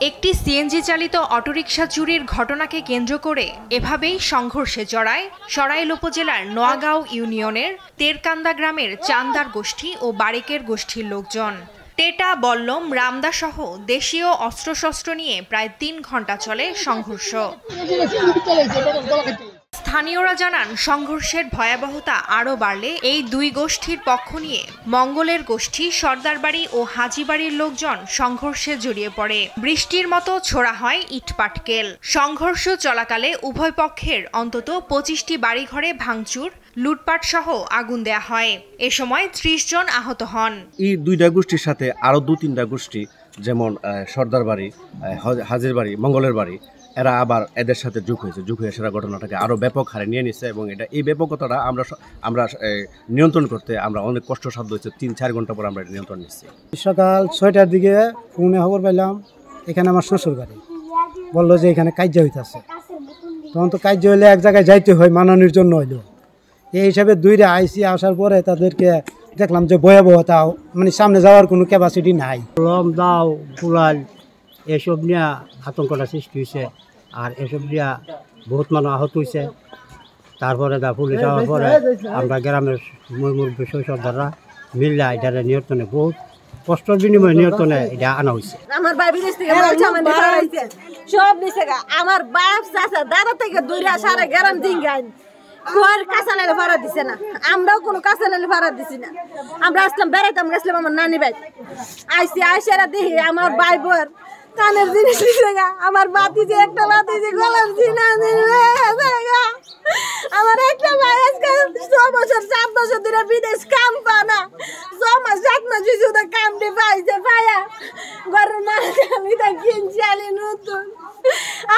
একটি সিএনজি চালিত অটোরিকশা চুরির ঘটনাকে কেন্দ্র করে এভাবেই সংঘর্ষে জড়ায় সরাইল উপজেলার নোয়াগাঁও ইউনিয়নের তেরকান্দা গ্রামের চান্দার গোষ্ঠী ও বারিকের গোষ্ঠীর লোকজন। টেটা, বল্লম, রামদা সহ দেশীয় অস্ত্রশস্ত্র নিয়ে প্রায় ৩ ঘন্টা চলে সংঘর্ষ। স্থানীয়রা জানান, সংঘর্ষের ভয়াবহতা আরও বাড়লে এই দুই গোষ্ঠীর পক্ষ নিয়ে মঙ্গলের গোষ্ঠী, সর্দারবাড়ি ও হাজিবাড়ির লোকজন সংঘর্ষে জড়িয়ে পড়ে। বৃষ্টির মতো ছোড়া হয় ইটপাটকেল। সংঘর্ষ চলাকালে উভয় পক্ষের অন্তত ২৫টি বাড়িঘরে ভাঙচুর, লুটপাট সহ আগুন দেয়া হয়। এ সময় ৩০ জন আহত হন। এই দুইটা গোষ্ঠীর সাথে আরো ২-৩টা গোষ্ঠী, যেমন সর্দার বাড়ি, হাজির বাড়ি, মঙ্গলের বাড়ি, এরা আবার এদের সাথে যোগ হয়ে সেরা ঘটনাটাকে আরো ব্যাপক হারে নিয়ে নিচ্ছে এবং এই ব্যাপকতাটা আমরা নিয়ন্ত্রণ করতে আমরা অনেক কষ্টসাধ্য হয়েছে। ৩-৪ ঘন্টা পর আমরা নিয়ন্ত্রণ নিচ্ছি। সকাল ৬টার দিকে ফোনে খবর পাইলাম এখানে আমার শ্বশুর বাড়ি, বললো যে এখানে কার্য হইতেছে। তখন তো কার্য হইলে এক জায়গায় যাইতে হয়, মানানোর জন্য হইলো। এই হিসাবে দুইটা আইসি আসার পরে তাদেরকে দেখলাম যে ভয়াবহতা, মানে সামনে যাওয়ার কোনো ক্যাপাসিটি নাই। কলম, দাও, কুড়াল এসব নিয়ে আতঙ্কটা সৃষ্টি হয়েছে, আর এসব নিয়ে বহুত মানুষ আহত হয়েছে। তারপরে পুলিশ যাওয়ার পরে আমরা গ্রামের মুরব্বী সর্দাররা মিললে এটারে নিয়ন্ত্রণে বহুত কষ্টের বিনিময়ে নিয়ন্ত্রণে এটা আনা হয়েছে। আমার ভাই বিদেশ থেকে সব নিচে আমার বাপ চাচা দাদা থেকে দূরে সারা গ্রাম দিন গান কোয়ার কাঁচা লাইলে ভাড়া দিছে না, আমরাও কোনো কাঁচা লাইলে ভাড়া দিছি না। আমরা আসলাম বেড়াইতাম, গেছিলাম আমার নানি ভাই, আইসেরা দেখি আমার ভাই বোর কানের জিনিস দিছে গা, আমার বাতি যে একটা বাতি যে গলার জিনা আমার একটা ভাই আজকে ৬ বছর ৭ বছর ধরে বিদেশ কাম পানা, ৬ মাস ৭ মাস শুধু কাম দিয়ে পাইছে পায়া ঘরের মাঝে আমি তা কিনছি আলি নতুন।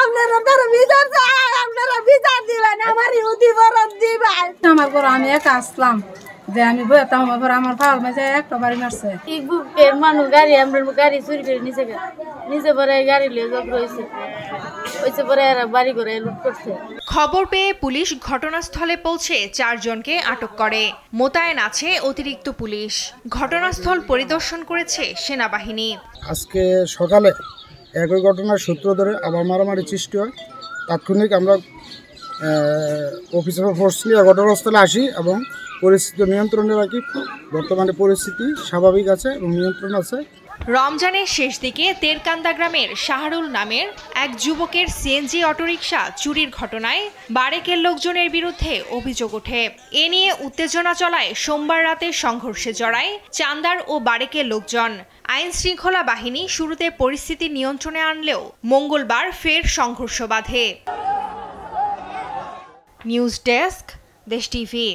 আপনারা বিচার চাই, আপনারা বিচার দিবেন, আমার ইহুদি বরদ দিবেন। আমার পর আমি একা আসলাম যে আমি বইতাম, আমার আমার ফাউল মাঝে একটা বাড়ি মারছে। এর মানুষ গাড়ি আমরা গাড়ি চুরি করে নিচে পরে গাড়ি লিয়ে জব্দ হয়েছে, ওইসে পরে বাড়ি করে লুট করছে। খবর পেয়ে পুলিশ ঘটনাস্থলে পৌঁছে ৪ জনকে আটক করে। মোতায়েন আছে অতিরিক্ত পুলিশ। ঘটনাস্থল পরিদর্শন করেছে সেনাবাহিনী। আজকে সকালে একই ঘটনার সূত্র ধরে আবার মারামারি সৃষ্টি হয়। তাৎক্ষণিক আমরা অফিসার ফোর্স নিয়ে ঘটনাস্থলে আসি এবং পরিস্থিতি নিয়ন্ত্রণে রাখি। বর্তমানে পরিস্থিতি স্বাভাবিক আছে এবং নিয়ন্ত্রণ আছে। রমজানের শেষ দিকে তেরকান্দা গ্রামের শাহরুল নামের এক যুবকের সিএনজি অটোরিকশা চুরির ঘটনায় বারেকের লোকজনের বিরুদ্ধে অভিযোগ ওঠে। এ নিয়ে উত্তেজনা চলায় সোমবার রাতে সংঘর্ষে জড়ায় চান্দার ও বারেকের লোকজন। আইন শৃঙ্খলা বাহিনী শুরুতে পরিস্থিতি নিয়ন্ত্রণে আনলেও মঙ্গলবার ফের সংঘর্ষ বাধে। নিউজ ডেস্ক, দেশ টিভি।